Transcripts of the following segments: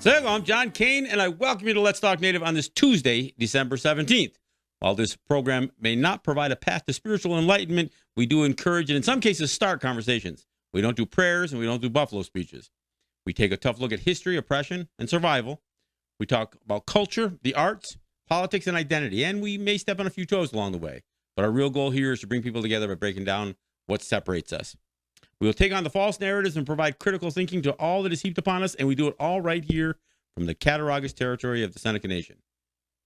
So there you go. I'm John Kane, and I welcome you to Let's Talk Native on this Tuesday, December 17th. While this program may not provide a path to spiritual enlightenment, we do encourage and in some cases start conversations. We don't do prayers and we don't do buffalo speeches. We take a tough look at history, oppression, and survival. We talk about culture, the arts, politics, and identity, and we may step on a few toes along the way. But our real goal here is to bring people together by breaking down what separates us. We will take on the false narratives and provide critical thinking to all that is heaped upon us, and we do it all right here from the Cattaraugus territory of the Seneca Nation.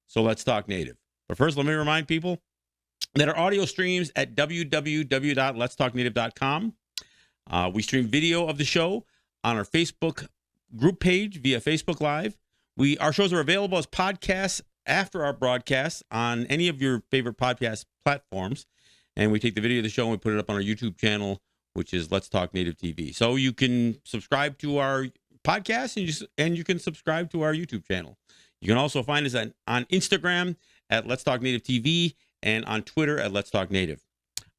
So let's talk Native. But first, let me remind people that our audio streams at www.letstalknative.com. We stream video of the show on our Facebook group page via Facebook Live. Our shows are available as podcasts after our broadcasts on any of your favorite podcast platforms. And we take the video of the show and we put it up on our YouTube channel, which is Let's Talk Native TV. So you can subscribe to our podcast and you can subscribe to our YouTube channel. You can also find us on Instagram at Let's Talk Native TV and on Twitter at Let's Talk Native.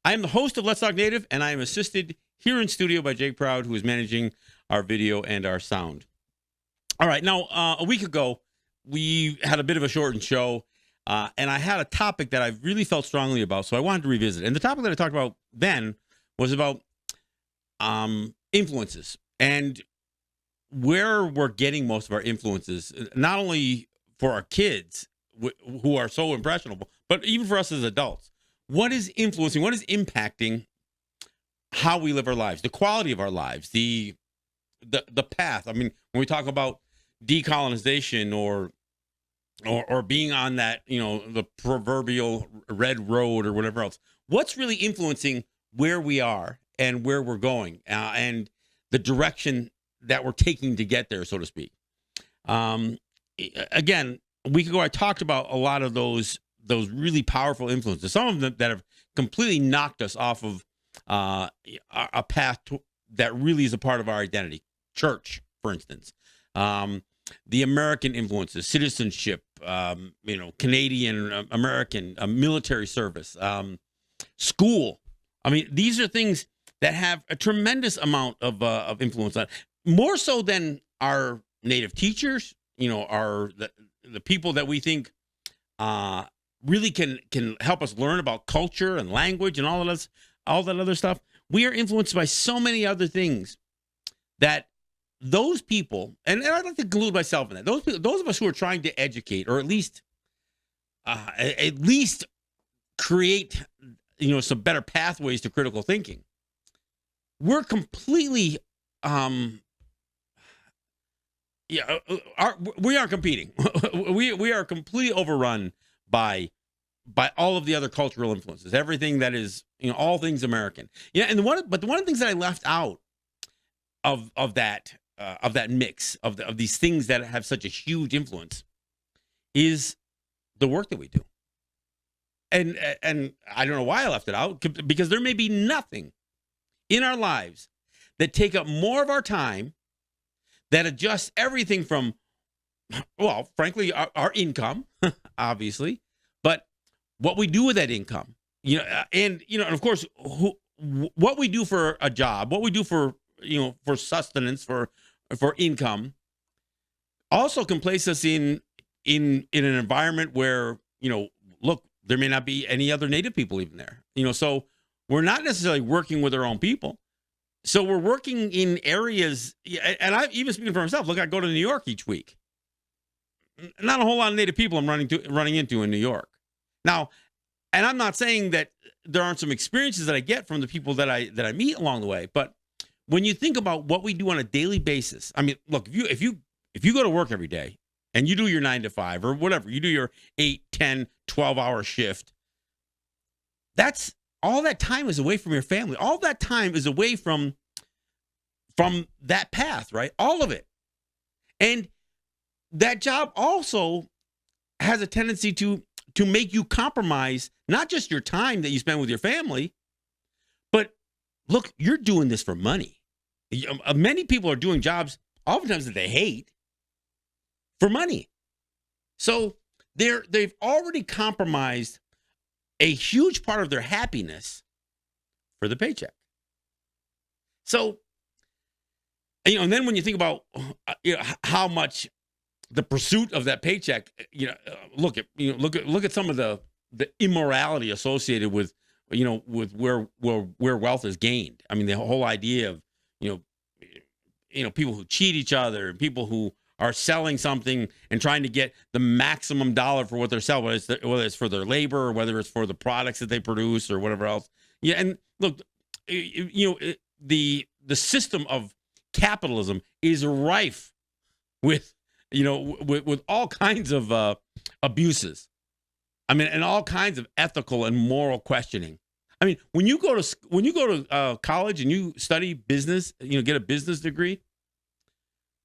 I am the host of Let's Talk Native, and I am assisted here in studio by Jake Proud, who is managing our video and our sound. All right, now, a week ago, we had a bit of a shortened show, and I had a topic that I really felt strongly about, so I wanted to revisit. And the topic that I talked about then was about influences and where we're getting most of our influences, not only for our kids who are so impressionable, but even for us as adults. What is influencing, what is impacting how we live our lives, the quality of our lives, the path? I mean, when we talk about decolonization or being on that, the proverbial red road or whatever else, what's really influencing where we are and where we're going and the direction that we're taking to get there, so to speak. Again, a week ago, I talked about a lot of those really powerful influences, some of them that have completely knocked us off of a path that really is a part of our identity. Church, for instance, the American influences, citizenship, Canadian, American, military service, school. I mean, these are things that have a tremendous amount of influence on it. More so than our native teachers, the people that we think really can help us learn about culture and language and all that other stuff. We are influenced by so many other things that those people, and I'd like to include myself in that, those of us who are trying to educate or at least create, some better pathways to critical thinking, we're completely we are competing. we are completely overrun by all of the other cultural influences, everything that is, all things American. Yeah, and one of the things that I left out of that mix of these things that have such a huge influence is the work that we do. And I don't know why I left it out, because there may be nothing in our lives that take up more of our time, that adjusts everything from, well, frankly, our income, obviously, but what we do with that income, and of course, what we do for a job, what we do for sustenance, for income, also can place us in an environment where, look, there may not be any other Native people even there, so we're not necessarily working with our own people. So we're working in areas, and I'm even speaking for myself. Look, I go to New York each week. Not a whole lot of Native people I'm running into in New York. Now, and I'm not saying that there aren't some experiences that I get from the people that I meet along the way, but when you think about what we do on a daily basis, I mean, look, if you go to work every day and you do your 9 to 5 or whatever, you do your 8, 10, 12-hour shift, that's all that time is away from your family. All that time is away from that path, right? All of it. And that job also has a tendency to make you compromise not just your time that you spend with your family, but look, you're doing this for money. Many people are doing jobs oftentimes that they hate for money. So they've already compromised a huge part of their happiness for the paycheck. So, and then when you think about how much the pursuit of that paycheck, look at some of the immorality associated with, with where wealth is gained. I mean, the whole idea of, people who cheat each other, and people who are selling something and trying to get the maximum dollar for what they're selling, whether it's for their labor or whether it's for the products that they produce or whatever else. Yeah, and look, the system of capitalism is rife with all kinds of abuses. I mean, and all kinds of ethical and moral questioning. I mean, when you go to college and you study business, get a business degree,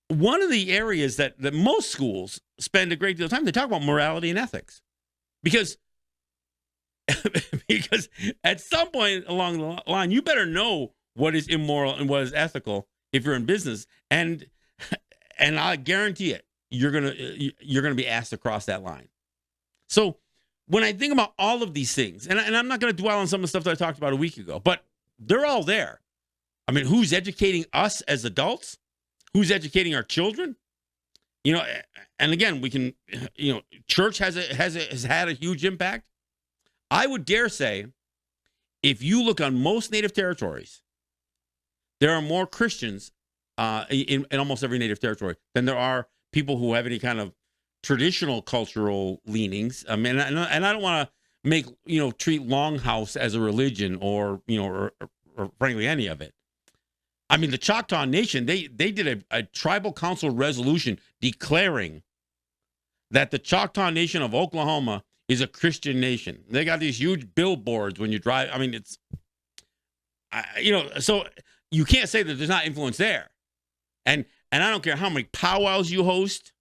one of the areas that most schools spend a great deal of time, they talk about morality and ethics, because at some point along the line, you better know what is immoral and what is ethical if you're in business, and I guarantee it, you're gonna be asked to cross that line. So when I think about all of these things, and I'm not going to dwell on some of the stuff that I talked about a week ago, but they're all there. I mean, who's educating us as adults? Who's educating our children? And again, we can, church has had a huge impact. I would dare say, if you look on most native territories, there are more Christians in almost every native territory than there are people who have any kind of traditional cultural leanings. I mean, and I don't want to treat Longhouse as a religion or frankly any of it. I mean, the Choctaw Nation, they did a tribal council resolution declaring that the Choctaw Nation of Oklahoma is a Christian nation. They got these huge billboards when you drive. I mean, so you can't say that there's not influence there. And I don't care how many powwows you host.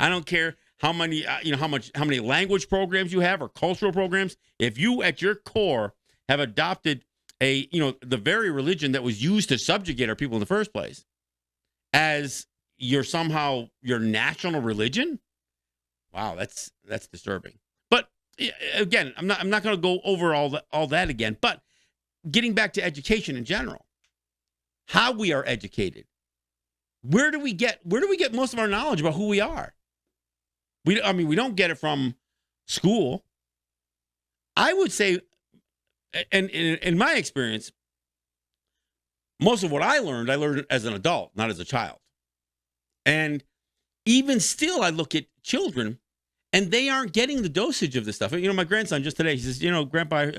I don't care how many, how many language programs you have or cultural programs. If you at your core have adopted the very religion that was used to subjugate our people in the first place as your national religion, wow, that's disturbing. But again, I'm not going to go over all that again. But getting back to education in general, how we are educated, where do we get most of our knowledge about who we are? We don't get it from school. I would say, and in my experience, most of what I learned as an adult, not as a child. And even still, I look at children, and they aren't getting the dosage of this stuff. My grandson just today, he says, Grandpa,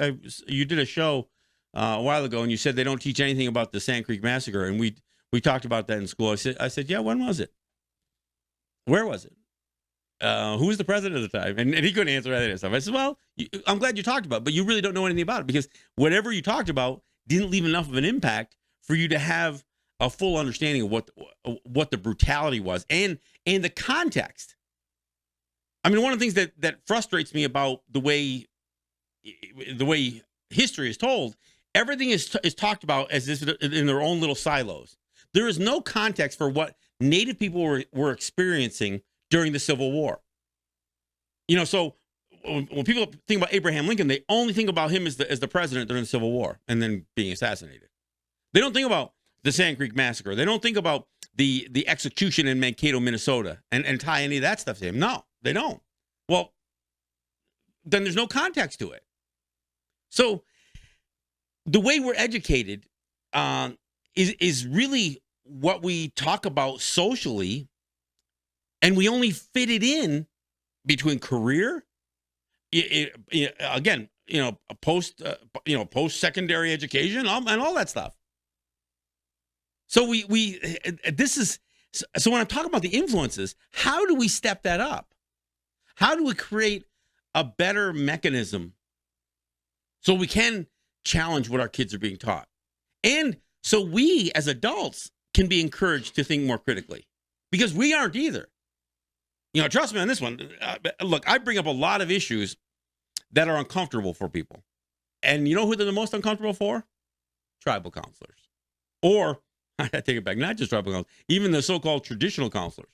you did a show a while ago, and you said they don't teach anything about the Sand Creek Massacre, and we talked about that in school. I said, yeah, when was it? Where was it? Who was the president at the time? And he couldn't answer any of that stuff. I said, well, I'm glad you talked about it, but you really don't know anything about it, because whatever you talked about didn't leave enough of an impact for you to have a full understanding of what the brutality was and the context. I mean, one of the things that frustrates me about the way history is told, everything is talked about as if in their own little silos. There is no context for what Native people were experiencing during the Civil War. So when people think about Abraham Lincoln, they only think about him as the president during the Civil War and then being assassinated. They don't think about the Sand Creek Massacre. They don't think about the execution in Mankato, Minnesota, and tie any of that stuff to him. No, they don't. Well, then there's no context to it. So the way we're educated is really what we talk about socially. And we only fit it in between career, post-secondary education, and all that stuff. So so when I'm talking about the influences, how do we step that up? How do we create a better mechanism so we can challenge what our kids are being taught? And so we as adults can be encouraged to think more critically, because we aren't either. Trust me on this one. Look, I bring up a lot of issues that are uncomfortable for people. And you know who they're the most uncomfortable for? Tribal counselors. Or, I take it back, not just tribal counselors, even the so-called traditional counselors.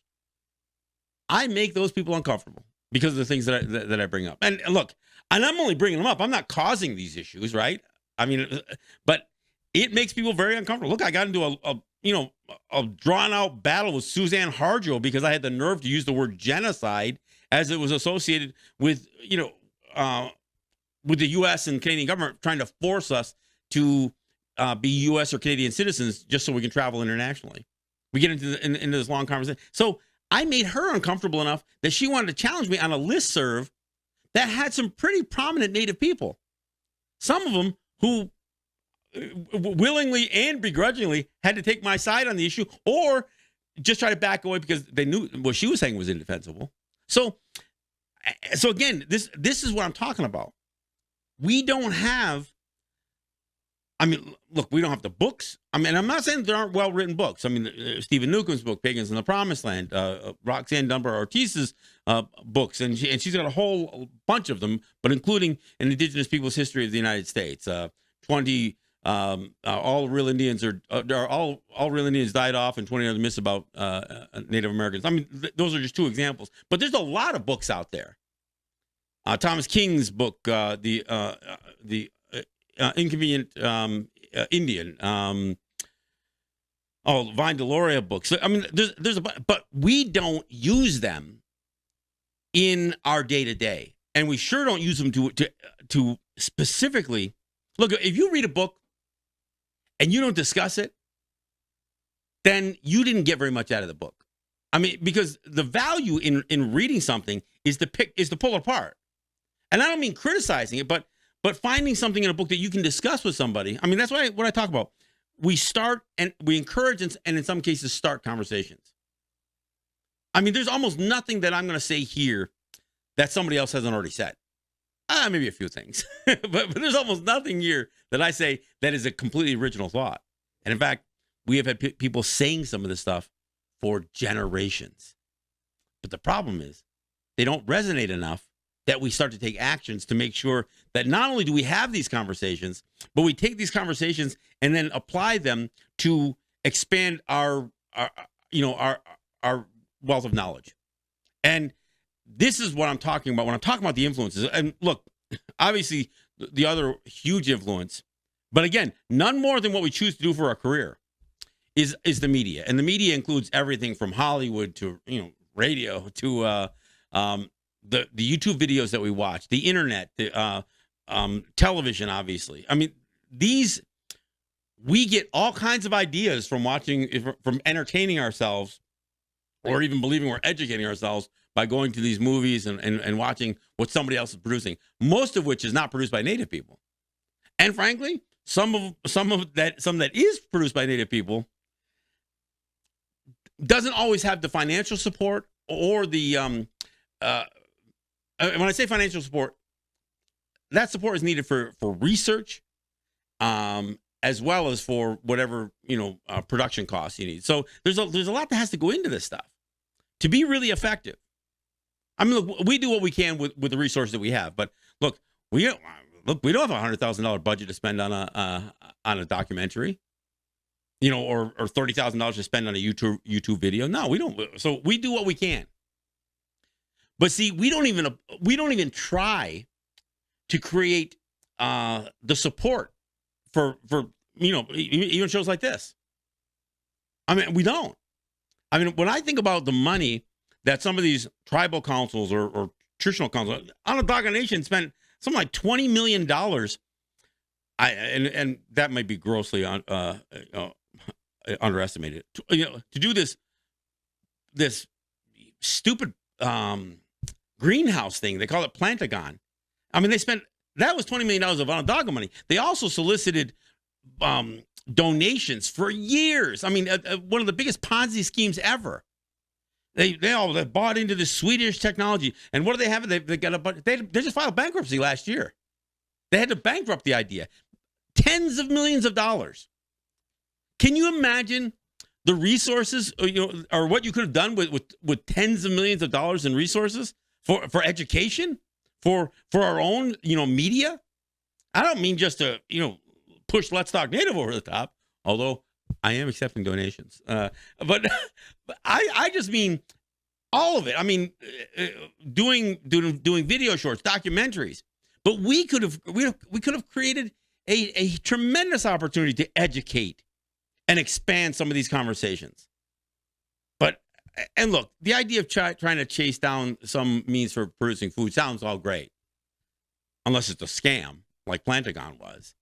I make those people uncomfortable because of the things that I bring up. And look, and I'm only bringing them up. I'm not causing these issues, right? I mean, but it makes people very uncomfortable. Look, I got into a drawn out battle with Suzanne Harjo because I had the nerve to use the word genocide as it was associated with, with the U.S. and Canadian government trying to force us to be U.S. or Canadian citizens just so we can travel internationally. We get into this long conversation. So I made her uncomfortable enough that she wanted to challenge me on a listserv that had some pretty prominent Native people. Some of them who willingly and begrudgingly had to take my side on the issue or just try to back away because they knew what she was saying was indefensible. So again, this is what I'm talking about. We don't have, look, we don't have the books. I'm not saying there aren't well-written books. Stephen Newcomb's book, Pagans in the Promised Land, Roxanne Dunbar Ortiz's books, and she's got a whole bunch of them, but including an Indigenous Peoples' History of the United States, 20 all real Indians all real Indians died off, and 20 other myths about Native Americans. Those are just two examples, but there's a lot of books out there. Thomas King's book, the Inconvenient Indian, Vine Deloria books. There's but we don't use them in our day to day, and we sure don't use them to specifically look. If you read a book and you don't discuss it, then you didn't get very much out of the book. Because the value in reading something is to pull it apart. And I don't mean criticizing it, but finding something in a book that you can discuss with somebody. That's what I talk about. We start and we encourage and in some cases start conversations. There's almost nothing that I'm going to say here that somebody else hasn't already said. Maybe a few things, but there's almost nothing here that I say that is a completely original thought. And in fact, we have had people saying some of this stuff for generations. But the problem is they don't resonate enough that we start to take actions to make sure that not only do we have these conversations, but we take these conversations and then apply them to expand our wealth of knowledge. And this is what I'm talking about when I'm talking about the influences. And look, obviously the other huge influence, but again, none more than what we choose to do for our career is the media. And the media includes everything from Hollywood to, radio to the YouTube videos that we watch, the internet, the television, obviously. We get all kinds of ideas from from entertaining ourselves or even believing we're educating ourselves by going to these movies and watching what somebody else is producing, most of which is not produced by Native people. And frankly, some that is produced by Native people doesn't always have the financial support or the when I say financial support, that support is needed for research, as well as for whatever production costs you need. So there's a lot that has to go into this stuff to be really effective. Look, we do what we can with the resources that we have, but look, we don't have $100,000 budget to spend on a documentary, or $30,000 to spend on a YouTube video. No, we don't. So we do what we can. But see, we don't even try to create the support for even shows like this. We don't. When I think about the money that some of these tribal councils or traditional councils, Onondaga Nation spent something like $20 million. And that might be grossly underestimated. To do this stupid greenhouse thing. They call it Plantagon. They spent, that was $20 million of Onondaga money. They also solicited donations for years. One of the biggest Ponzi schemes ever. They bought into this Swedish technology. And what do they have? They just filed bankruptcy last year. They had to bankrupt the idea. Tens of millions of dollars. Can you imagine the resources, or what you could have done with tens of millions of dollars in resources for education, for our own, media? I don't mean just to, push Let's Talk Native over the top, although I am accepting donations. But I just mean all of it. Doing video shorts, documentaries. But we could have created a tremendous opportunity to educate and expand some of these conversations. And look, the idea of trying to chase down some means for producing food sounds all great, unless it's a scam like Plantagon was.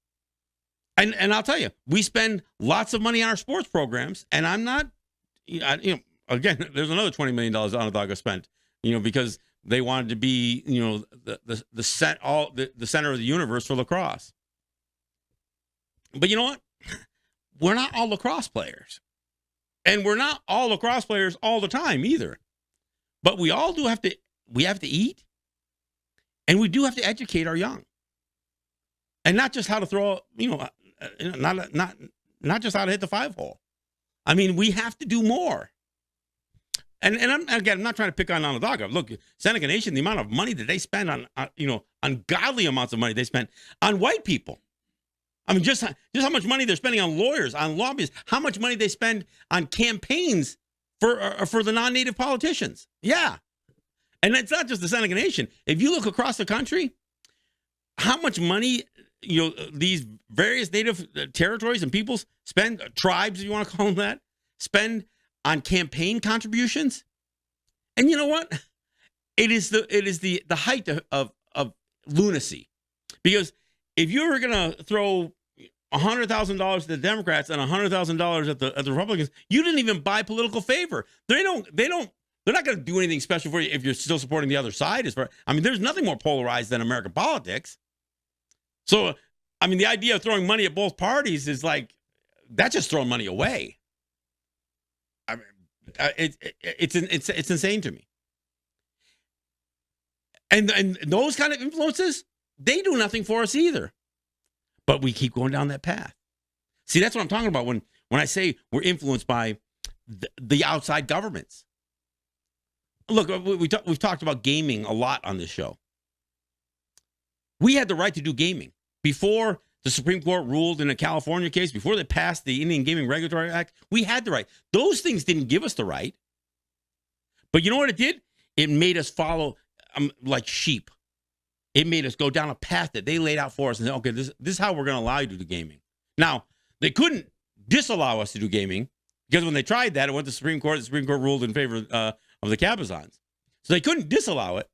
And I'll tell you, we spend lots of money on our sports programs, and I'm not, again, there's another $20 million Onondaga spent, because they wanted to be, the center of the universe for lacrosse. But you know what? We're not all lacrosse players. And we're not all lacrosse players all the time either. But we all do have to eat, and we do have to educate our young. And not just how to throw, not just how to hit the 5-hole. I mean, we have to do more. And I'm not trying to pick on Onondaga. Look, Seneca Nation, the amount of money that they spend on ungodly amounts of money they spend on white people. I mean, just how much money they're spending on lawyers, on lobbyists, how much money they spend on campaigns for the non-native politicians. Yeah. And it's not just the Seneca Nation. If you look across the country, how much money, these various native territories and peoples spend, tribes, if you want to call them that, spend on campaign contributions. And you know what? It is the height of lunacy. Because if you were going to throw $100,000 to the Democrats and $100,000 at the Republicans, you didn't even buy political favor. They're not going to do anything special for you if you're still supporting the other side. There's nothing more polarized than American politics. So, the idea of throwing money at both parties is like, that's just throwing money away. It's insane to me. And those kind of influences, they do nothing for us either. But we keep going down that path. See, that's what I'm talking about when I say we're influenced by the outside governments. Look, we've talked about gaming a lot on this show. We had the right to do gaming before the Supreme Court ruled in a California case, before they passed the Indian Gaming Regulatory Act. We had the right. Those things didn't give us the right. But you know what it did? It made us follow like sheep. It made us go down a path that they laid out for us and say, okay, this is how we're going to allow you to do gaming. Now, they couldn't disallow us to do gaming because when they tried that, it went to the Supreme Court. The Supreme Court ruled in favor of the Cabazons. So they couldn't disallow it.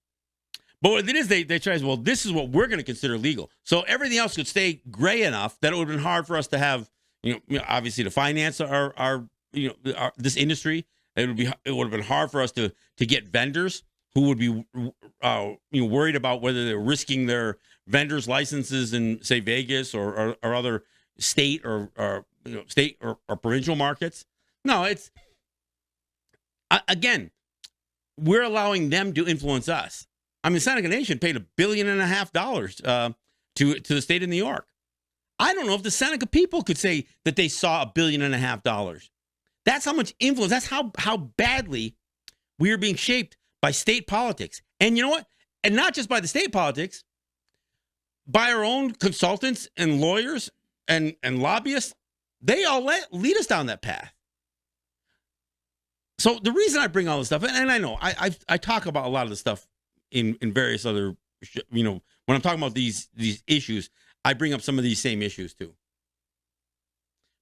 But what it is, they tried, well, this is what we're going to consider legal. So everything else could stay gray enough that it would have been hard for us to have, obviously to finance our this industry. It would have been hard for us to get vendors who would be worried about whether they're risking their vendors' licenses in, say, Vegas or other state or provincial markets. No, it's again, we're allowing them to influence us. Seneca Nation paid $1.5 billion to the state of New York. I don't know if the Seneca people could say that they saw $1.5 billion. That's how much influence. That's how badly we are being shaped by state politics. And you know what? And not just by the state politics, by our own consultants and lawyers and lobbyists. They all lead us down that path. So the reason I bring all this stuff, and I know I talk about a lot of this stuff in various other, when I'm talking about these issues, I bring up some of these same issues too.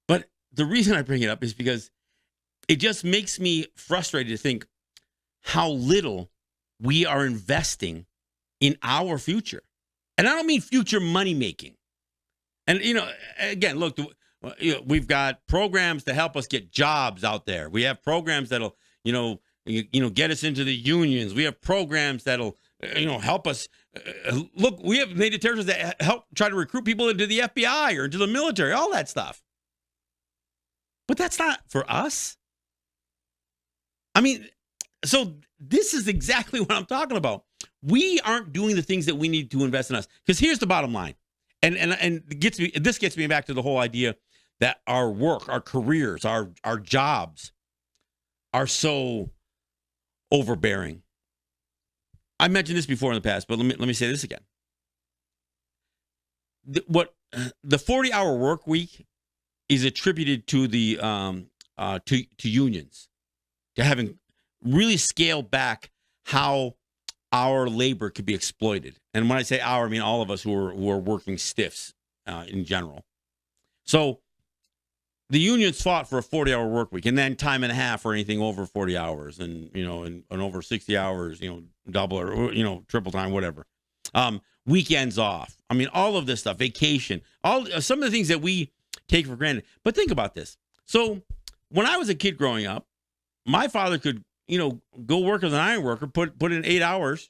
But the reason I bring it up is because it just makes me frustrated to think how little we are investing in our future. And I don't mean future money making. And, again, look, we've got programs to help us get jobs out there. We have programs that'll, get us into the unions. We have programs that'll, help us. Look, we have native territories that help try to recruit people into the FBI or into the military, all that stuff. But that's not for us. So this is exactly what I'm talking about. We aren't doing the things that we need to invest in us. Because here's the bottom line. And this gets me back to the whole idea that our work, our careers, our jobs are so overbearing. I mentioned this before in the past, but let me say this again. The 40-hour work week is attributed to the to unions, to having really scaled back how our labor could be exploited. And when I say our, I mean all of us who are working stiffs in general. So the unions fought for a 40-hour work week and then time and a half for anything over 40 hours and, and over 60 hours, double or, triple time, whatever. Weekends off. I mean, all of this stuff, vacation, some of the things that we take for granted. But think about this. So when I was a kid growing up, my father could, go work as an iron worker, put in 8 hours,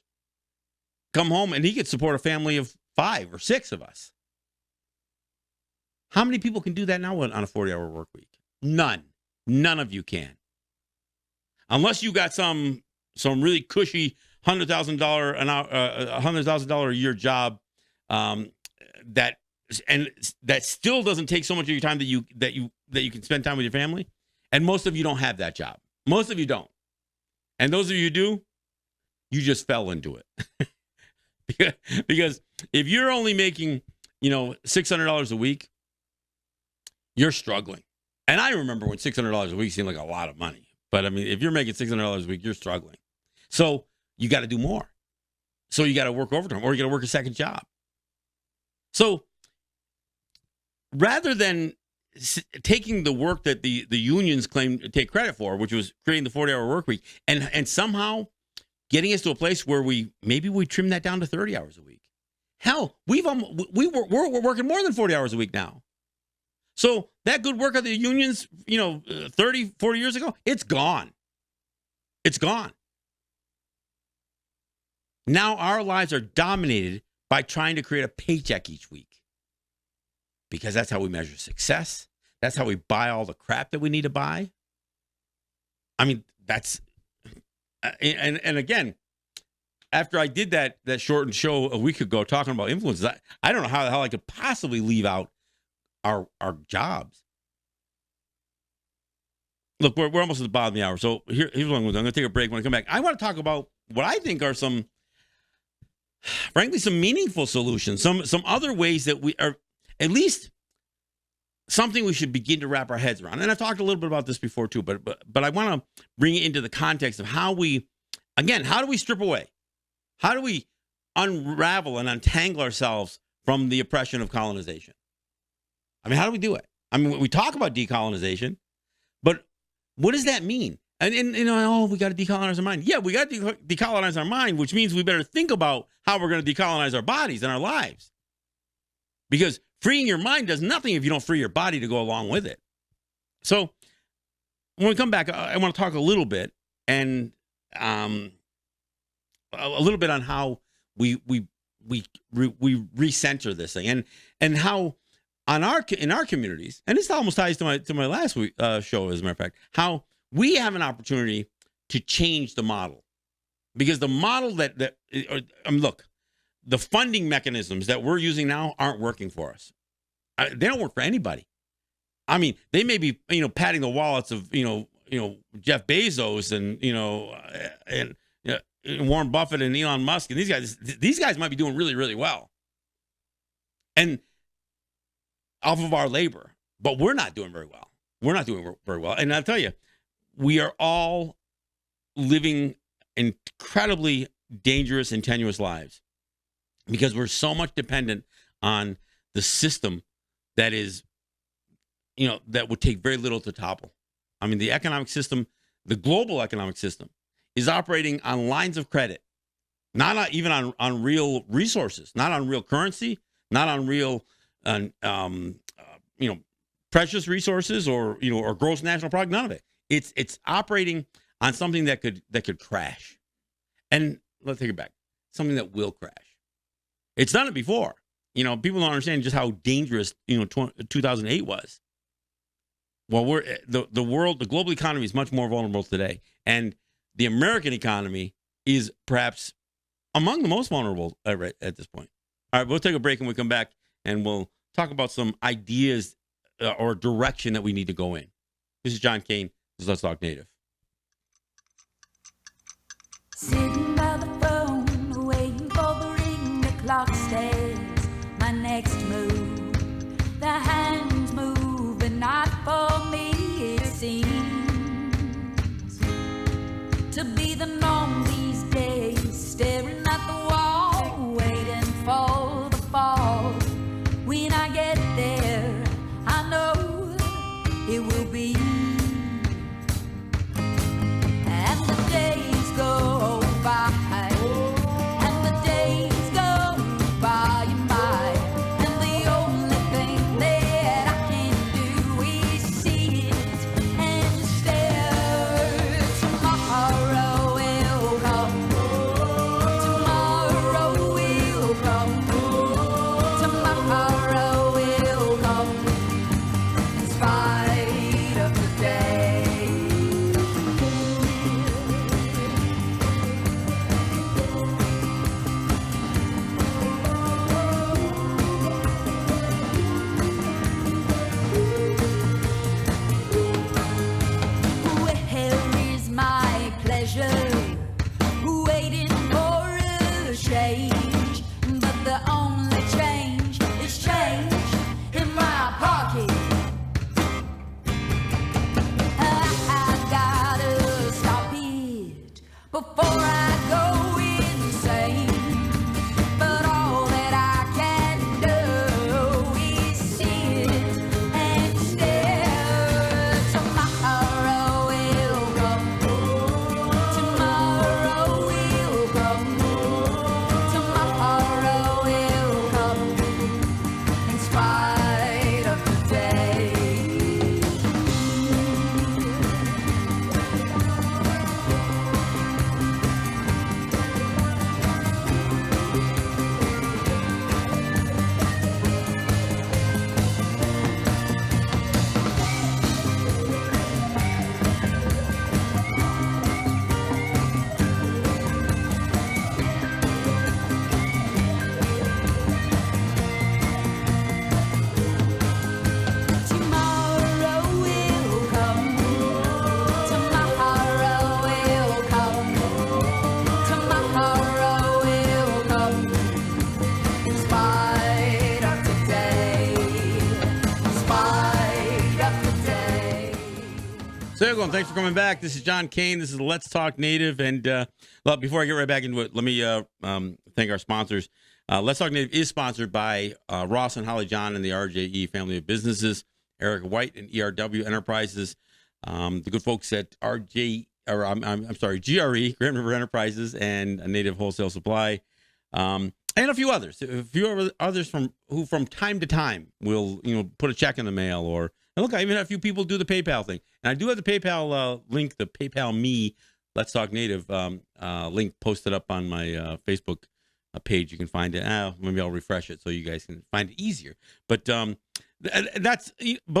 come home, and he could support a family of 5 or 6 of us. How many people can do that now on a 40-hour work week? None. None of you can. Unless you got some really cushy $100,000 a year job that still doesn't take so much of your time that you can spend time with your family. And most of you don't have that job. Most of you don't. And those of you who do, you just fell into it. Because if you're only making, $600 a week, you're struggling. And I remember when $600 a week seemed like a lot of money. But I mean, if you're making $600 a week, you're struggling. So you got to do more. So you got to work overtime or you got to work a second job. So rather than taking the work that the unions claim to take credit for, which was creating the 40-hour work week, and somehow getting us to a place where we trim that down to 30 hours a week. Hell, we're working more than 40 hours a week now. So that good work of the unions, 30, 40 years ago, it's gone. It's gone. Now our lives are dominated by trying to create a paycheck each week. Because that's how we measure success. That's how we buy all the crap that we need to buy. I mean, that's... And again, after I did that shortened show a week ago talking about influences, I don't know how the hell I could possibly leave out our jobs. Look, we're almost at the bottom of the hour. So here's what I'm going to take a break. When I come back, I want to talk about what I think are frankly, some meaningful solutions, some other ways that we are at least something we should begin to wrap our heads around. And I've talked a little bit about this before too, but I want to bring it into the context of how do we strip away? How do we unravel and untangle ourselves from the oppression of colonization? I mean, how do we do it? I mean, we talk about decolonization, but what does that mean? And we got to decolonize our mind. Yeah, we got to decolonize our mind, which means we better think about how we're going to decolonize our bodies and our lives. Because freeing your mind does nothing if you don't free your body to go along with it. So when we come back, I want to talk a little bit and a little bit on how we recenter this thing and how in our communities, and this almost ties to my last week show, as a matter of fact, how we have an opportunity to change the model. Because the model look, the funding mechanisms that we're using now aren't working for us. They don't work for anybody. I mean, they may be, patting the wallets of, Jeff Bezos and Warren Buffett and Elon Musk and these guys might be doing really, really well. And off of our labor, but we're not doing very well. We're not doing very well. And I'll tell you, we are all living incredibly dangerous and tenuous lives because we're so much dependent on the system that is, that would take very little to topple. I mean, the economic system, the global economic system, is operating on lines of credit, not even on real resources, not on real currency, not on real, precious resources or gross national product. None of it. It's operating on something that could crash. And let's take it back. Something that will crash. It's done it before. People don't understand just how dangerous 2008 was. Well, the world, the global economy is much more vulnerable today, and the American economy is perhaps among the most vulnerable at this point. All right, we'll take a break and we'll come back and we'll talk about some ideas or direction that we need to go in. This is John Kane. This is Let's Talk Native. Sitting by the phone, waiting for the ring, the clock says my next move. The hands move, but not for me, it seems to be the norm these days. Staring at the wall, waiting for the fall. When I get there, I know it will be. And the days go by, and the days go by and by, and the only thing that I can do is see it and stare. Tomorrow will come, tomorrow will come, tomorrow will come, in spite of the day. Where is my pleasure? Waiting for a change, but the only change is change in my pocket. I gotta stop it before I go insane. But all that I can do is sit and stare. Tomorrow will come, tomorrow will come, tomorrow will come, in spite of the day. Tomorrow will come, tomorrow will come, tomorrow will come, in spite of today, in spite of today. So everyone, thanks for coming back. This is John Kane. This is Let's Talk Native. And well, before I get right back into it, let me thank our sponsors. Let's Talk Native is sponsored by Ross and Holly John and the RJE family of businesses, Eric White and ERW Enterprises, the good folks at I'm sorry, GRE, Grand River Enterprises, and Native Wholesale Supply, and a few others. A few others who from time to time will put a check in the mail, or and look, I even have a few people do the PayPal thing, and I do have the PayPal link, the PayPal Me Let's Talk Native link posted up on my Facebook page. You can find it. Maybe I'll refresh it so you guys can find it easier. But but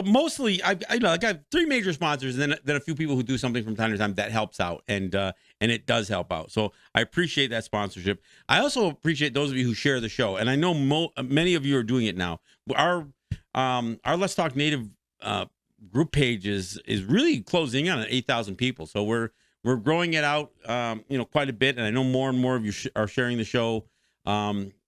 mostly I have three major sponsors, and then a few people who do something from time to time that helps out, and it does help out. So I appreciate that sponsorship. I also appreciate those of you who share the show, and I know many of you are doing it now. Our Let's Talk Native group page is really closing in on 8,000 people. So we're growing it out quite a bit, and I know more and more of you are sharing the show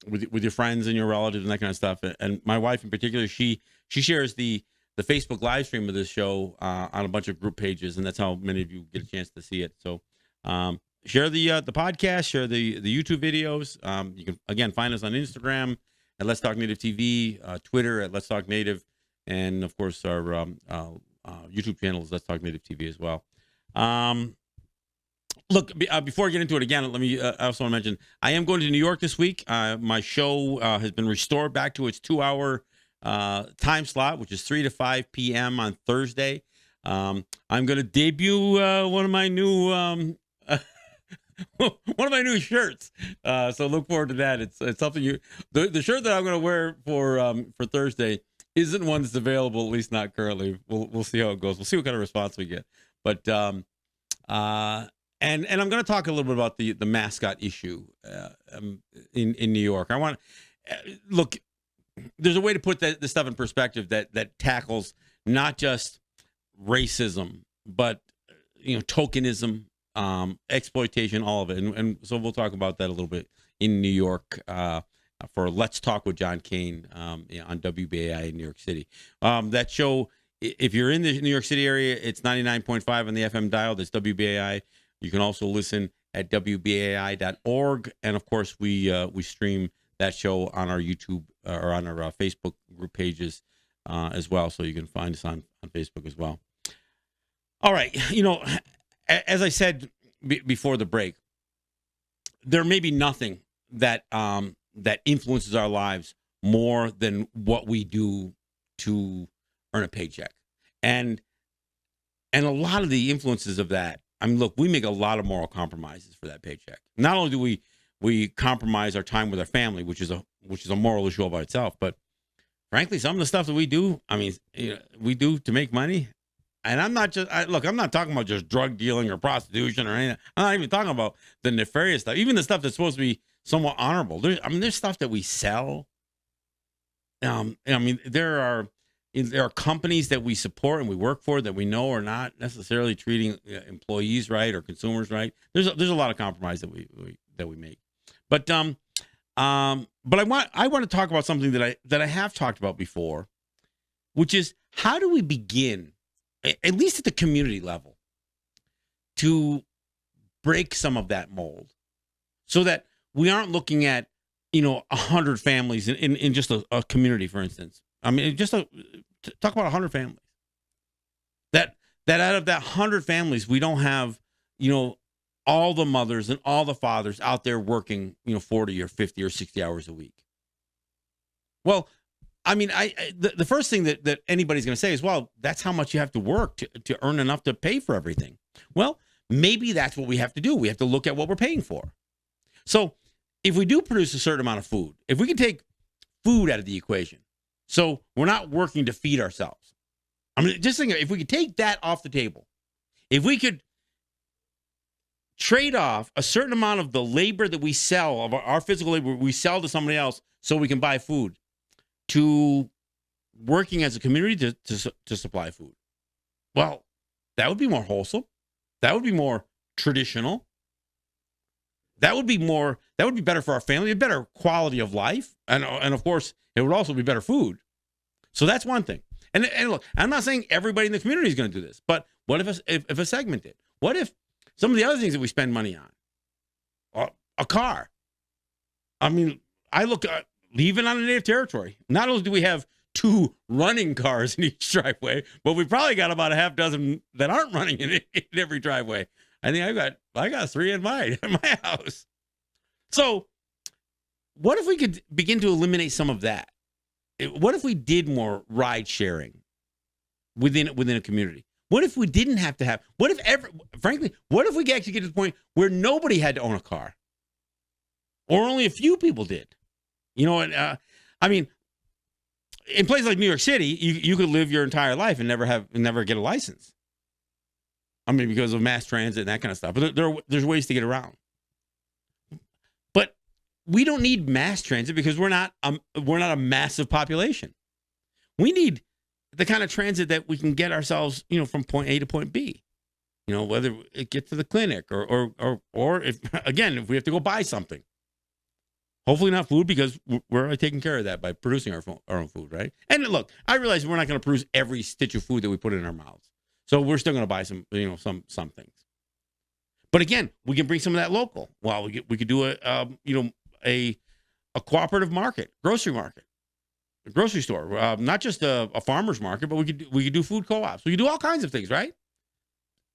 with your friends and your relatives and that kind of stuff. And my wife in particular, she shares the Facebook live stream of this show on a bunch of group pages, and that's how many of you get a chance to see it. So share the podcast, share the YouTube videos. You can again find us on Instagram at Let's Talk Native TV, Twitter at Let's Talk Native, and of course our YouTube channel is Let's Talk Native TV as well. Look, before I get into it again, let me. I also want to mention I am going to New York this week. My show has been restored back to its 2-hour time slot, which is 3 to 5 p.m. on Thursday. I'm going to debut one of my new shirts. So look forward to that. It's something the shirt that I'm going to wear for Thursday isn't one that's available, at least not currently. We'll see how it goes. We'll see what kind of response we get. But and I'm going to talk a little bit about the mascot issue in New York. I want look. There's a way to put this stuff in perspective that tackles not just racism, but tokenism, exploitation, all of it. And so we'll talk about that a little bit in New York for Let's Talk with John Kane on WBAI in New York City. That show, if you're in the New York City area, it's 99.5 on the FM dial. That's WBAI. You can also listen at WBAI.org. And, of course, we stream that show on our YouTube or on our Facebook group pages as well. So you can find us on Facebook as well. All right. As I said before the break, there may be nothing that that influences our lives more than what we do to earn a paycheck. And a lot of the influences of that, I mean, look, we make a lot of moral compromises for that paycheck. Not only do we compromise our time with our family, which is a moral issue all by itself, but frankly, some of the stuff that we do, I mean, we do to make money. And I'm not talking about just drug dealing or prostitution or anything. I'm not even talking about the nefarious stuff, even the stuff that's supposed to be somewhat honorable. There's stuff that we sell. There are companies that we support and we work for that we know are not necessarily treating employees right or consumers right. There's a lot of compromise that we make. But I want to talk about something that I have talked about before, which is how do we begin, at least at the community level, to break some of that mold so that we aren't looking at 100 families in just a community, for instance. I mean, talk about 100 families. That out of that 100 families, we don't have, all the mothers and all the fathers out there working, 40 or 50 or 60 hours a week. Well, I mean, the first thing that anybody's going to say is, well, that's how much you have to work to earn enough to pay for everything. Well, maybe that's what we have to do. We have to look at what we're paying for. So if we do produce a certain amount of food, if we can take food out of the equation, so we're not working to feed ourselves. I mean, just think, if we could take that off the table, if we could trade off a certain amount of the labor that we sell, of our physical labor, we sell to somebody else so we can buy food, to working as a community to supply food. Well, that would be more wholesome. That would be more traditional. That would be better for our family, a better quality of life. And of course, it would also be better food. So that's one thing. And look, I'm not saying everybody in the community is going to do this, but what if a segment did? What if some of the other things that we spend money on, a car? I mean, I look at even on the native territory. Not only do we have 2 running cars in each driveway, but we probably got about a half dozen that aren't running in every driveway. I think I got 3 in my house. So what if we could begin to eliminate some of that? What if we did more ride sharing within a community? What if we didn't have to have, what if we actually get to the point where nobody had to own a car? Or only a few people did? I mean, in places like New York City, you could live your entire life and never get a license. I mean, because of mass transit and that kind of stuff. But there's ways to get around. But we don't need mass transit because we're not a massive population. We need the kind of transit that we can get ourselves, from point A to point B. Whether it gets to the clinic or if we have to go buy something. Hopefully not food, because we're taking care of that by producing our own food, right? And look, I realize we're not going to produce every stitch of food that we put in our mouths. So we're still going to buy some things. But again, we can bring some of that local. Well, we could do a cooperative market, grocery market, a grocery store, not just a farmer's market, but we could do food co-ops. We could do all kinds of things, right?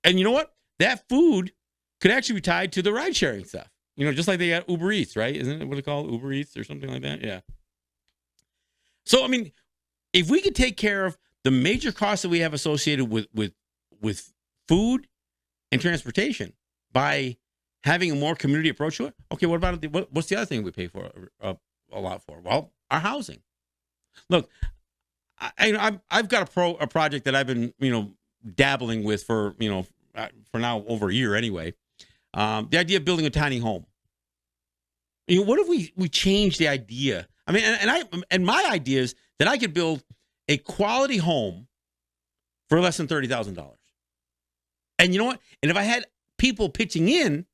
And you know what? That food could actually be tied to the ride sharing stuff. Just like they got Uber Eats, right? Isn't it what it's called? Uber Eats or something like that? Yeah. So, I mean, if we could take care of the major costs that we have associated with food and transportation by having a more community approach to it, okay, what about what's the other thing we pay for a lot for? Well, our housing. Look, I've got a project that I've been, dabbling with for now over a year anyway. The idea of building a tiny home. What if we change the idea? I mean, and my idea is that I could build a quality home for less than $30,000. And you know what? And if I had people pitching in,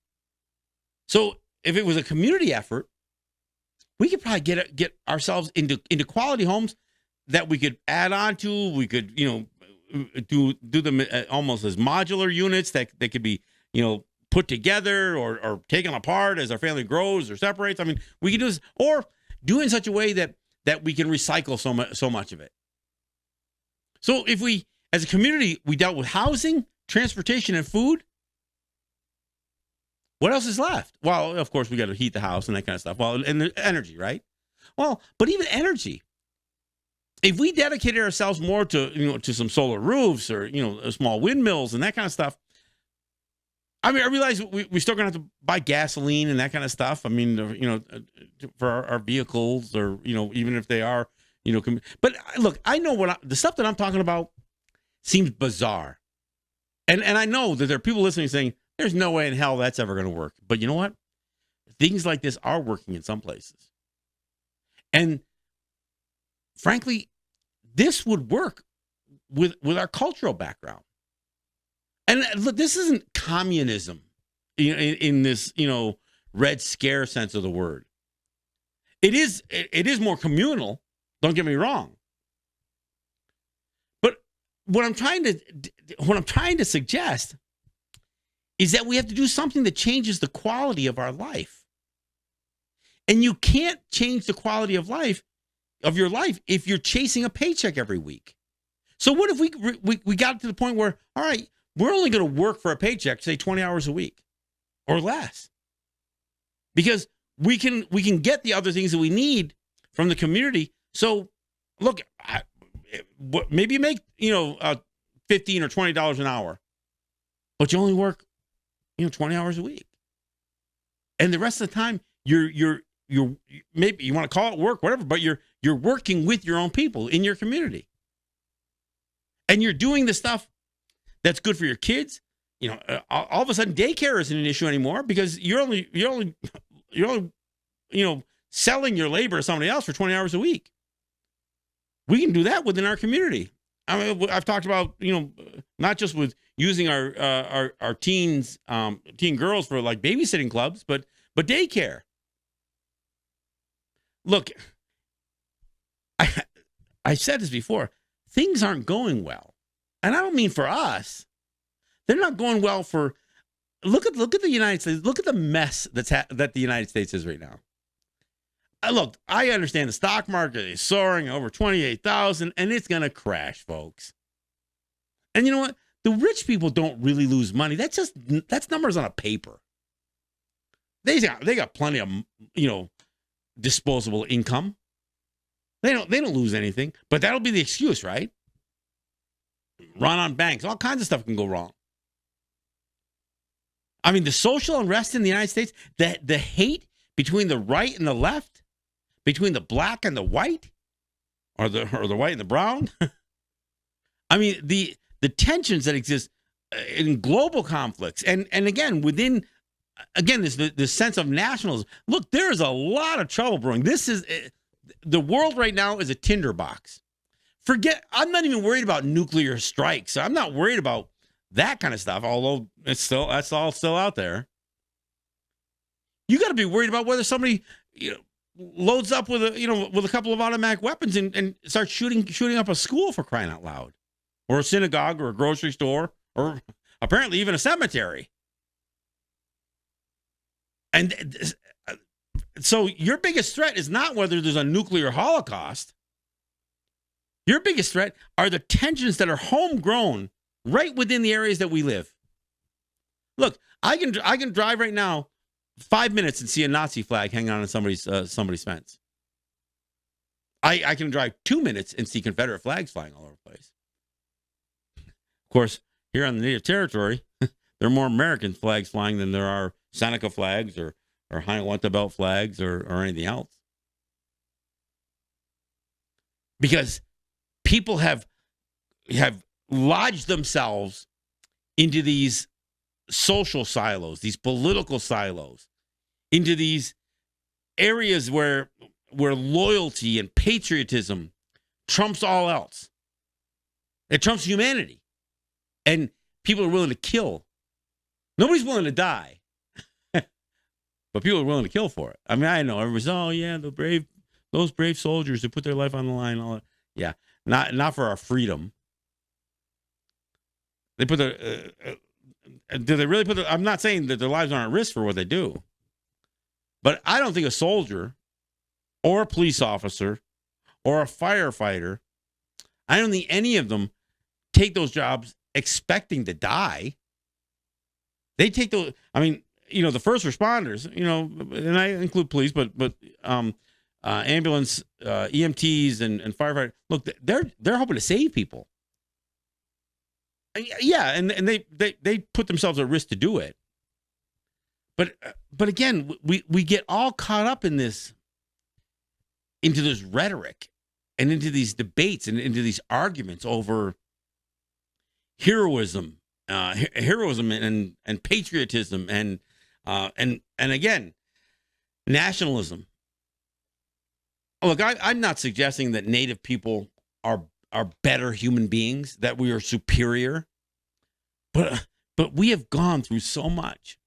so if it was a community effort, we could probably get ourselves into quality homes that we could add on to. We could, do them almost as modular units that they could be, put together or taken apart as our family grows or separates. I mean, we can do this, or do it in such a way that we can recycle so much of it. So if we As a community, we dealt with housing, transportation, and food. What else is left? Well, of course, we got to heat the house and that kind of stuff. Well, and the energy, right? Well, but even energy. If we dedicated ourselves more to, to some solar roofs or, small windmills and that kind of stuff, I mean, I realize we're still going to have to buy gasoline and that kind of stuff. I mean, for our vehicles or, even if they are, but look, I know the stuff that I'm talking about seems bizarre. And I know that there are people listening saying, there's no way in hell that's ever going to work. But you know what? Things like this are working in some places. And frankly, this would work with our cultural background. And look, this isn't communism in this, Red Scare sense of the word. It is more communal. Don't get me wrong. But what I'm trying to suggest is that we have to do something that changes the quality of our life. And you can't change the quality of your life if you're chasing a paycheck every week. So what if we got to the point where, all right, we're only going to work for a paycheck, say 20 hours a week or less, because we can get the other things that we need from the community. So look, maybe you make, $15 or $20 an hour, but you only work, 20 hours a week. And the rest of the time you're maybe you want to call it work, whatever, but you're working with your own people in your community. And you're doing the stuff that's good for your kids. All of a sudden daycare isn't an issue anymore because you're only selling your labor to somebody else for 20 hours a week. We can do that within our community. I mean, I've talked about, not just with using our teens, teen girls for like babysitting clubs, but daycare. Look, I said this before. Things aren't going well. And I don't mean for us. They're not going well for, look at the United States. Look at the mess that the United States is right now. Look, I understand the stock market is soaring over 28,000 and it's going to crash, folks. And you know what? The rich people don't really lose money. That's numbers on a paper. They got plenty of, disposable income. They don't lose anything, but that'll be the excuse, right? Run on banks, all kinds of stuff can go wrong. I mean, the social unrest in the United States, the hate between the right and the left, between the black and the white, or the white and the brown. I mean, the tensions that exist in global conflicts, and again within, this sense of nationalism. Look, there is a lot of trouble brewing. The world right now is a tinderbox. I'm not even worried about nuclear strikes. I'm not worried about that kind of stuff, although that's all still out there. You got to be worried about whether somebody loads up with a couple of automatic weapons and starts shooting up a school, for crying out loud, or a synagogue, or a grocery store, or apparently even a cemetery. And so your biggest threat is not whether there's a nuclear holocaust. Your biggest threat are the tensions that are homegrown right within the areas that we live. Look, I can drive right now 5 minutes and see a Nazi flag hanging on somebody's fence. I can drive 2 minutes and see Confederate flags flying all over the place. Of course, here on the Native territory, there are more American flags flying than there are Seneca flags or Hiawatha Belt flags or anything else. Because people have lodged themselves into these social silos, these political silos, into these areas where loyalty and patriotism trumps all else. It trumps humanity. And people are willing to kill. Nobody's willing to die. But people are willing to kill for it. I mean, I know everybody's, oh yeah, those brave soldiers who put their life on the line, all that. Yeah, not for our freedom. They put their. Do they really put? I'm not saying that their lives aren't at risk for what they do, but I don't think a soldier, or a police officer, or a firefighter, I don't think any of them take those jobs expecting to die. They take those. I mean, the first responders, and I include police, but ambulance, EMTs, and firefighters. Look, they're hoping to save people. Yeah, and they put themselves at risk to do it. But again, we get all caught up in this, into this rhetoric, and into these debates, and into these arguments over heroism and patriotism and again, nationalism. Look, I'm not suggesting that Native people are better human beings, that we are superior, but we have gone through so much.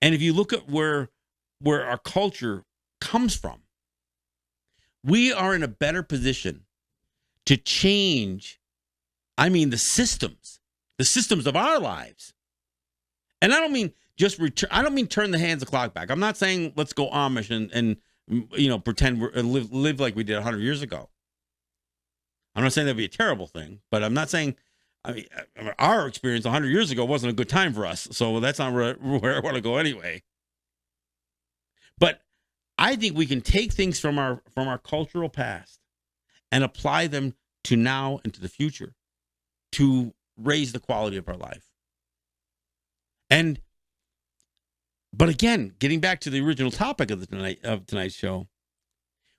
And if you look at where our culture comes from, we are in a better position to change, the systems of our lives. And I don't mean just I don't mean turn the hands of the clock back. I'm not saying let's go Amish and pretend we're live like we did 100 years ago. I'm not saying that'd be a terrible thing, but I'm not saying, our experience 100 years ago wasn't a good time for us. So that's not where I want to go anyway. But I think we can take things from our cultural past and apply them to now and to the future to raise the quality of our life. But again, getting back to the original topic of tonight's show,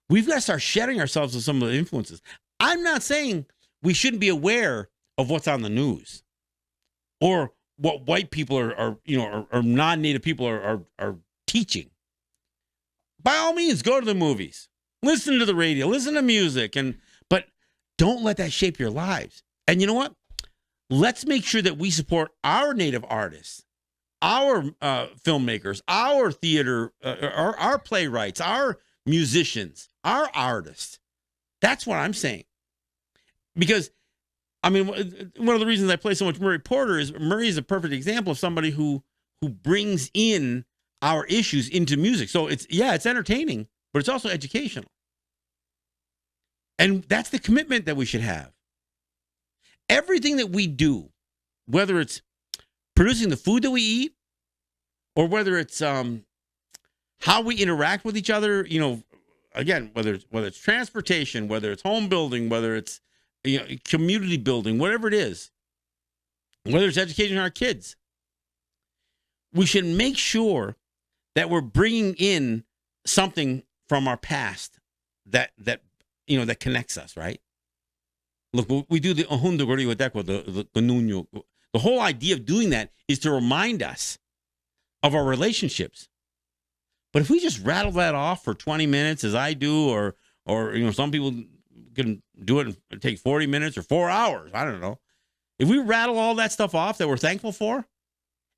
we've got to start shedding ourselves of some of the influences. I'm not saying we shouldn't be aware of what's on the news or what white people are non-Native people are teaching. By all means, go to the movies, listen to the radio, listen to music, but don't let that shape your lives. And you know what? Let's make sure that we support our Native artists, our filmmakers, our theater, our playwrights, our musicians, our artists. That's what I'm saying. Because, one of the reasons I play so much Murray Porter is Murray is a perfect example of somebody who brings in our issues into music. So it's entertaining, but it's also educational. And that's the commitment that we should have. Everything that we do, whether it's producing the food that we eat, or whether it's how we interact with each other, again, whether it's transportation, whether it's home building, whether it's community building, whatever it is, whether it's educating our kids, we should make sure that we're bringing in something from our past that connects us, right? Look, we do the the whole idea of doing that is to remind us of our relationships. But if we just rattle that off for 20 minutes, as I do, or some people can do it and take 40 minutes or 4 hours, I don't know. If we rattle all that stuff off that we're thankful for,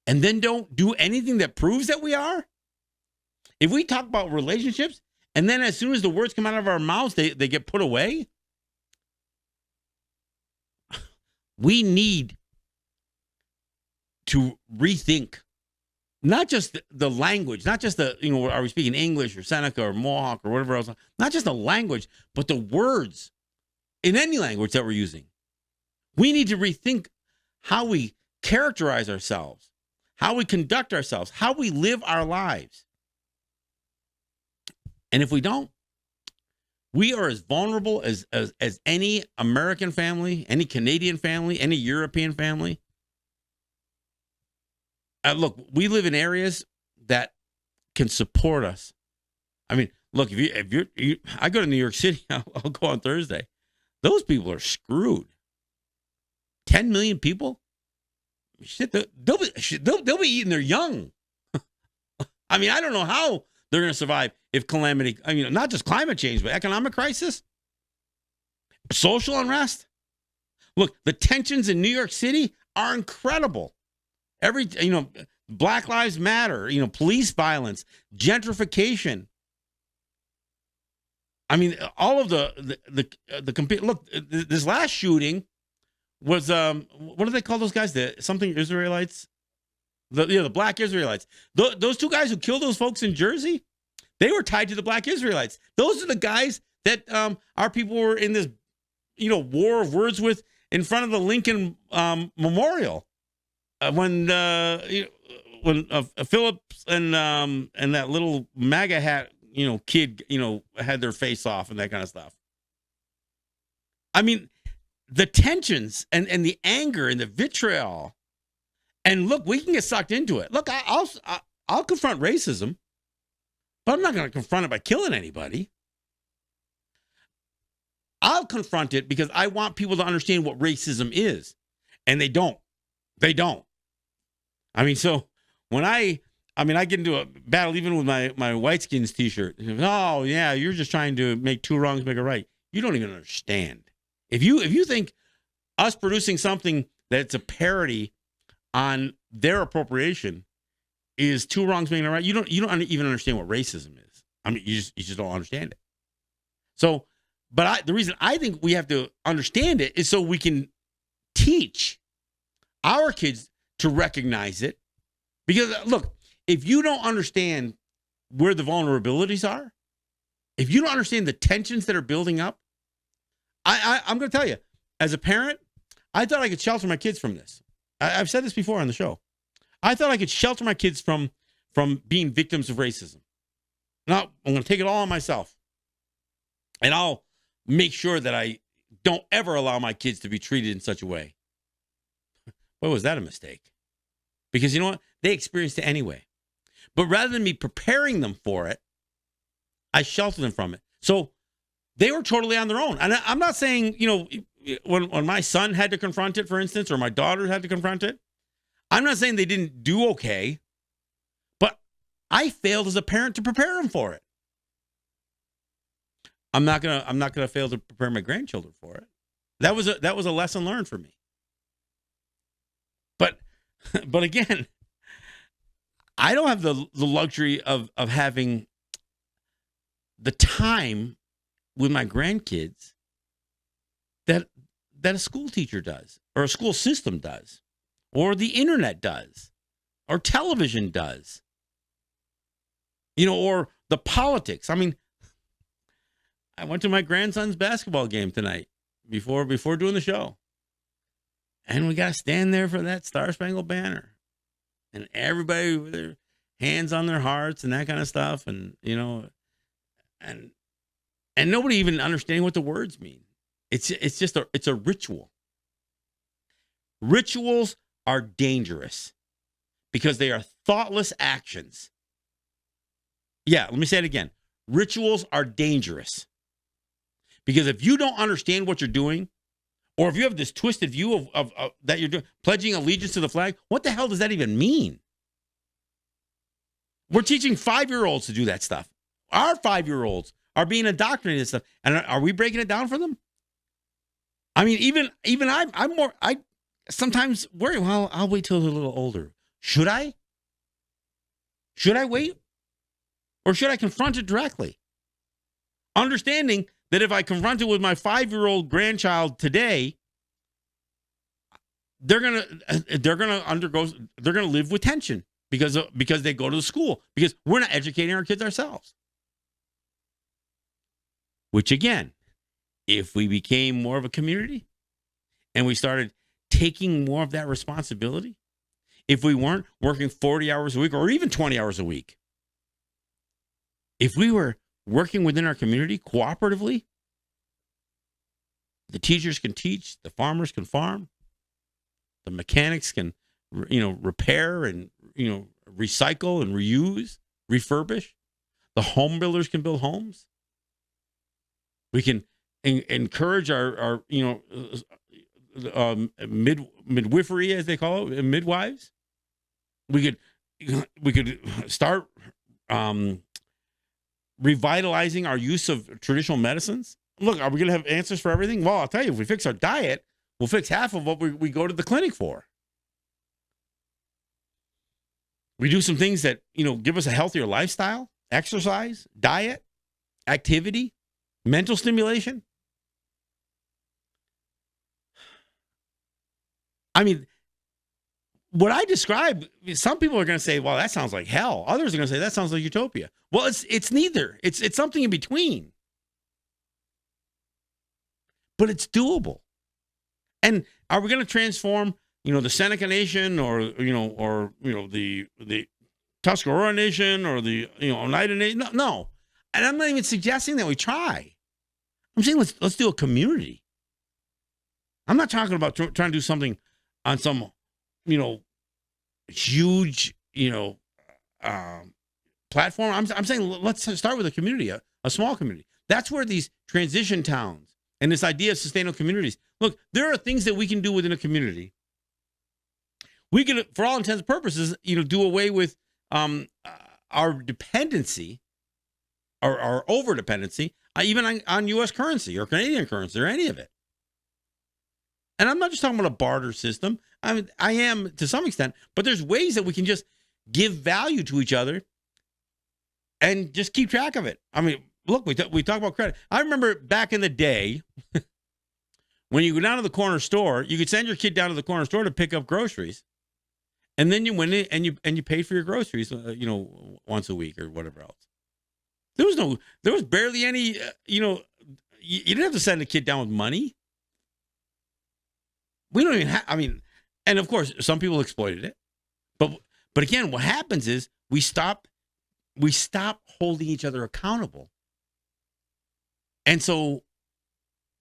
and then don't do anything that proves that we are, if we talk about relationships, and then as soon as the words come out of our mouths, they get put away, we need to rethink not just the language, not just the, are we speaking English or Seneca or Mohawk or whatever else, not just the language, but the words in any language that we're using. We need to rethink how we characterize ourselves, how we conduct ourselves, how we live our lives. And if we don't, we are as vulnerable as any American family, any Canadian family, any European family. Look, we live in areas that can support us. Look, I go to New York City, I'll go on Thursday. Those people are screwed. 10 million people? Shit, they'll be eating their young. I don't know how they're going to survive if calamity, not just climate change, but economic crisis, social unrest. Look, the tensions in New York City are incredible. Black Lives Matter, police violence, gentrification. All of look, this last shooting was, what do they call those guys? Something Israelites? The black Israelites. Those two guys who killed those folks in Jersey, they were tied to the black Israelites. Those are the guys that our people were in this, war of words with in front of the Lincoln Memorial when Phillips and that little MAGA hat, kid, had their face off and that kind of stuff. I mean, the tensions and the anger and the vitriol, and look, we can get sucked into it. Look, I'll confront racism, but I'm not going to confront it by killing anybody. I'll confront it because I want people to understand what racism is, and they don't. They don't. I mean, so when I get into a battle even with my White Skins t-shirt. Oh, yeah, you're just trying to make two wrongs make a right. You don't even understand. If you think us producing something that's a parody on their appropriation is two wrongs making a right, you don't even understand what racism is. I mean, you just don't understand it. So, but the reason I think we have to understand it is so we can teach our kids to recognize it. Because look, if you don't understand where the vulnerabilities are, if you don't understand the tensions that are building up, I'm going to tell you, as a parent, I thought I could shelter my kids from this. I've said this before on the show. I thought I could shelter my kids from being victims of racism. Now, I'm going to take it all on myself. And I'll make sure that I don't ever allow my kids to be treated in such a way. Boy, was that a mistake? Because you know what? They experienced it anyway. But rather than me preparing them for it, I sheltered them from it. So they were totally on their own. And I'm not saying, when my son had to confront it, for instance, or my daughter had to confront it, I'm not saying they didn't do okay, but I failed as a parent to prepare them for it. I'm not gonna fail to prepare my grandchildren for it. That was a lesson learned for me. But again, I don't have the luxury of having the time with my grandkids that a school teacher does, or a school system does, or the internet does, or television does, or the politics. I mean, I went to my grandson's basketball game tonight before doing the show. And we got to stand there for that Star Spangled Banner. And everybody with their hands on their hearts and that kind of stuff. And, and nobody even understanding what the words mean. It's just it's a ritual. Rituals are dangerous because they are thoughtless actions. Yeah, let me say it again. Rituals are dangerous because if you don't understand what you're doing, or if you have this twisted view of that you're doing, pledging allegiance to the flag, what the hell does that even mean? We're teaching 5-year-olds to do that stuff. Our 5-year-olds are being indoctrinated in stuff. And are we breaking it down for them? I mean, even I sometimes worry, well, I'll wait till they're a little older. Should I? Should I wait? Or should I confront it directly? Understanding that if I confront it with my 5-year-old grandchild today, they're gonna live with tension because they go to the school, because we're not educating our kids ourselves. Which again, if we became more of a community and we started taking more of that responsibility, if we weren't working 40 hours a week or even 20 hours a week, if we were working within our community cooperatively, the teachers can teach, the farmers can farm, the mechanics can, repair and, recycle and reuse, refurbish. The home builders can build homes. We can encourage our midwifery, as they call it, midwives. We could start revitalizing our use of traditional medicines. Look, are we going to have answers for everything? Well, I'll tell you, if we fix our diet, we'll fix half of what we go to the clinic for. We do some things that, give us a healthier lifestyle, exercise, diet, activity, mental stimulation. I mean, what I describe, some people are going to say, well, that sounds like hell. Others are going to say, that sounds like utopia. Well, it's neither. It's something in between. But it's doable. And are we going to transform, the Seneca Nation or the Tuscarora Nation or the, Oneida Nation? No. And I'm not even suggesting that we try. I'm saying let's do a community. I'm not talking about trying to do something on some, huge, platform. I'm saying let's start with a community, a small community. That's where these transition towns and this idea of sustainable communities. Look, there are things that we can do within a community. We can, for all intents and purposes, do away with our dependency or our over dependency, even on U.S. currency or Canadian currency or any of it. And I'm not just talking about a barter system. I mean, I am to some extent, but there's ways that we can just give value to each other and just keep track of it. I mean, look, we talk about credit. I remember back in the day when you go down to the corner store, you could send your kid down to the corner store to pick up groceries, and then you went in and you paid for your groceries, once a week or whatever else. There was barely any, you didn't have to send a kid down with money. We don't even have, and of course, some people exploited it. But again, what happens is we stop holding each other accountable. And so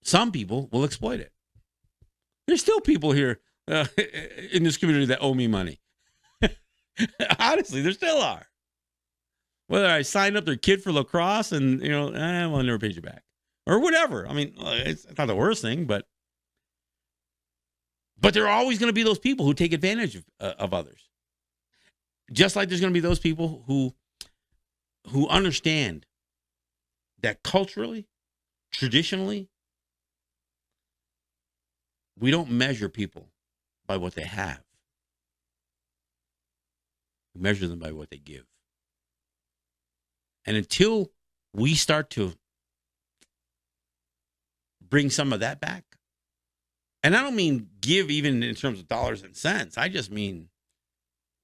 some people will exploit it. There's still people here in this community that owe me money. Honestly, there still are. Whether I signed up their kid for lacrosse and, I never paid you back. Or whatever. It's not the worst thing, but there are always going to be those people who take advantage of others. Just like there's going to be those people who understand that culturally, traditionally, we don't measure people by what they have. We measure them by what they give. And until we start to bring some of that back, and I don't mean give even in terms of dollars and cents. I just mean,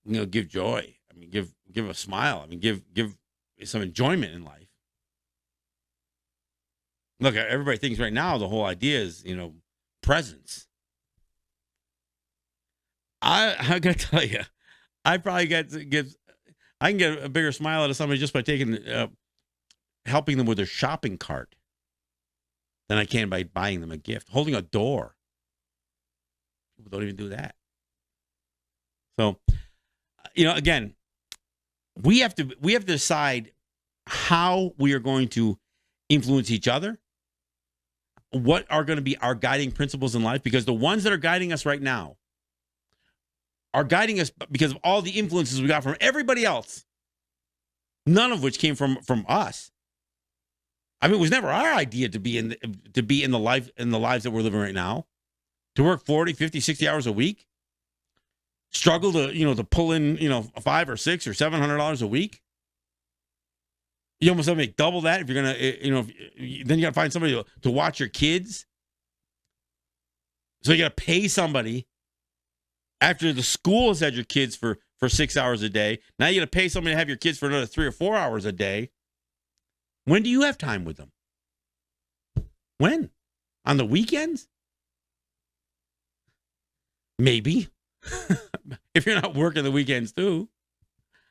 give joy. Give a smile. Give some enjoyment in life. Look, everybody thinks right now the whole idea is, presence. I gotta tell you, I probably I can get a bigger smile out of somebody just by helping them with their shopping cart than I can by buying them a gift, holding a door. People don't even do that. So, again, we have to decide how we are going to influence each other. What are going to be our guiding principles in life? Because the ones that are guiding us right now are guiding us because of all the influences we got from everybody else, none of which came from us. It was never our idea to be in the lives that we're living right now. To work 40, 50, 60 hours a week, struggle to pull in, $500 or $600 or $700 a week. You almost have to make double that if you're gonna, then you got to find somebody to watch your kids. So you got to pay somebody after the school has had your kids for 6 hours a day. Now you got to pay somebody to have your kids for another 3 or 4 hours a day. When do you have time with them? When? On the weekends? Maybe. If you're not working the weekends too.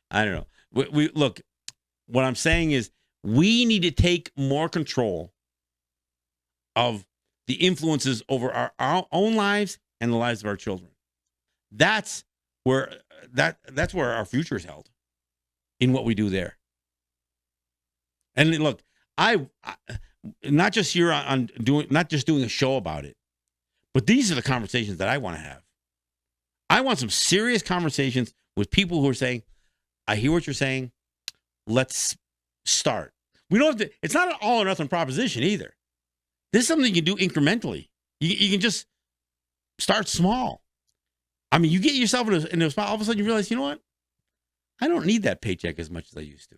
I don't know. We look, what I'm saying is we need to take more control of the influences over our own lives and the lives of our children. That's where our future is held in what we do there. And look, I not just here on not just doing a show about it, but these are the conversations that I want to have. I want some serious conversations with people who are saying, I hear what you're saying. Let's start. We don't have to, it's not an all or nothing proposition either. This is something you can do incrementally. You can just start small. You get yourself in a spot, all of a sudden you realize, you know what? I don't need that paycheck as much as I used to.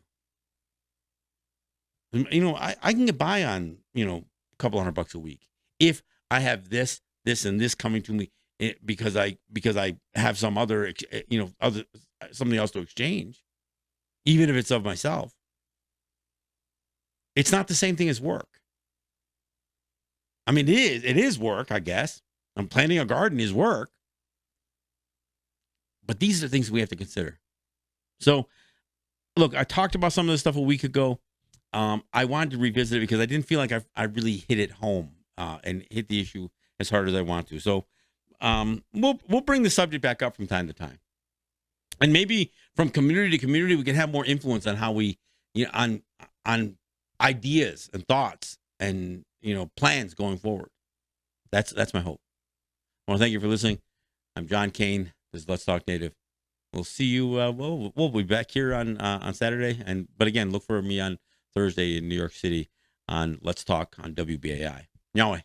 I can get by on, a couple $100 a week if I have this, and this coming to me because I have some other, something else to exchange, even if it's of myself. It's not the same thing as work. It is work, I guess. And planting a garden is work. But these are things we have to consider. So, look, I talked about some of this stuff a week ago. I wanted to revisit it because I didn't feel like I really hit it home and hit the issue as hard as I want to. So, we'll bring the subject back up from time to time, and maybe from community to community, we can have more influence on how we, on ideas and thoughts and plans going forward. That's my hope. I want to thank you for listening. I'm John Kane. This is Let's Talk Native. We'll see you. We'll be back here on Saturday, but again, look for me on Thursday in New York City on Let's Talk on WBAI. Yahweh.